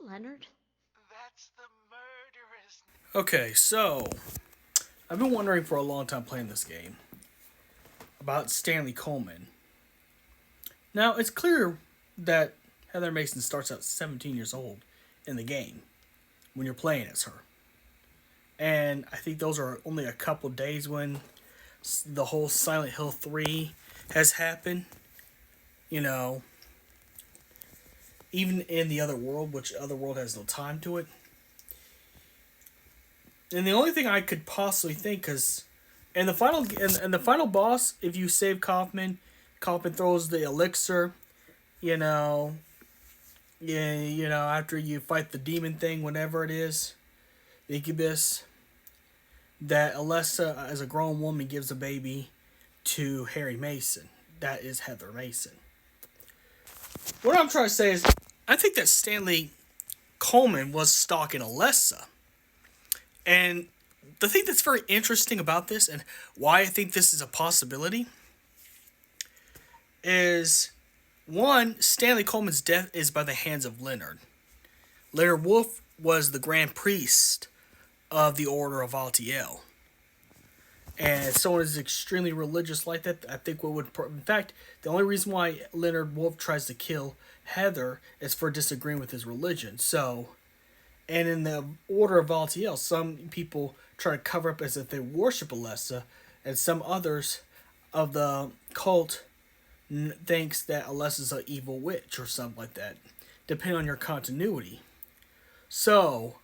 Leonard? That's the murderous. Okay, so I've been wondering for a long time playing this game about Stanley Coleman. Now, it's clear that Heather Mason starts out 17 years old in the game when you're playing as her. And I think those are only a couple days when the whole Silent Hill 3 has happened. You know, even in the other world, which other world has no time to it. And the only thing I could possibly think, because in the final boss, if you save Kaufman, Kaufman throws the elixir. You know, after you fight the demon thing, whatever it is, the incubus, that Alessa, as a grown woman, gives a baby to Harry Mason. That is Heather Mason. What I'm trying to say is, I think that Stanley Coleman was stalking Alessa. And the thing that's very interesting about this, and why I think this is a possibility, is, one, Stanley Coleman's death is by the hands of Leonard. Leonard Wolf was the Grand Priest of the Order of Altiel. And someone is extremely religious like that, I think in fact, the only reason why Leonard Wolf tries to kill Heather is for disagreeing with his religion. So, and in the Order of Altiel, some people try to cover up as if they worship Alessa, and some others of the cult thinks that Alessa's an evil witch or something like that, depending on your continuity. So,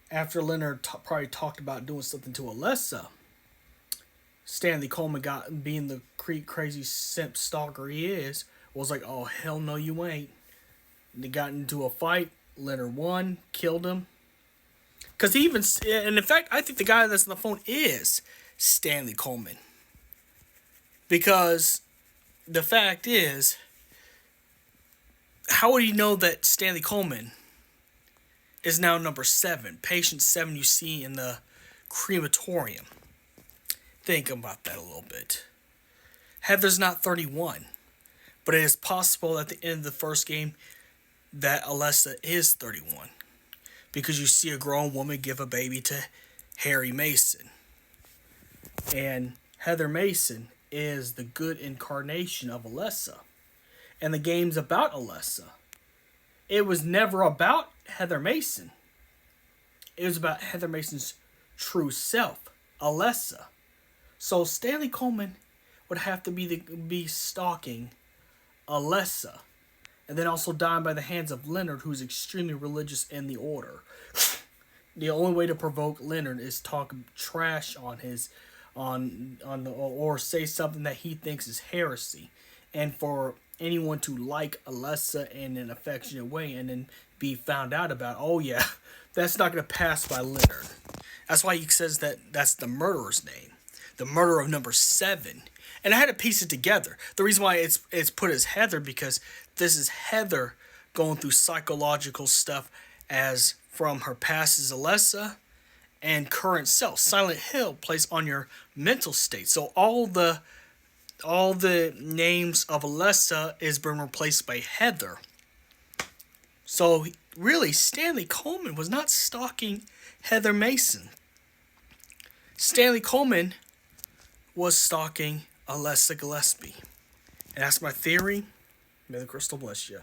after Leonard probably talked about doing something to Alessa, Stanley Coleman, being the crazy simp stalker he is, was like, oh, hell no you ain't. They got into a fight. Leonard won, killed him. Because he even, and in fact, I think the guy that's on the phone is Stanley Coleman. Because the fact is, how would he know that Stanley Coleman is now number 7? Patient 7 you see in the crematorium. Think about that a little bit. Heather's not 31. But it is possible at the end of the first game that Alessa is 31. Because you see a grown woman give a baby to Harry Mason. And Heather Mason is the good incarnation of Alessa. And the game's about Alessa. It was never about Heather Mason. It was about Heather Mason's true self, Alessa. So Stanley Coleman would have to be stalking Alessa, and then also dying by the hands of Leonard, who's extremely religious in the order. The only way to provoke Leonard is talk trash on or say something that he thinks is heresy, and for anyone to like Alessa in an affectionate way, and then be found out about. Oh yeah, that's not gonna pass by Leonard. That's why he says that that's the murderer's name. The murderer of number 7. And I had to piece it together. The reason why it's put as Heather, because this is Heather going through psychological stuff as from her past as Alessa and current self. Silent Hill plays on your mental state. So all the names of Alessa is being replaced by Heather. So really, Stanley Coleman was not stalking Heather Mason. Stanley Coleman was stalking Alessa Gilespie. And that's my theory. May the crystal bless you.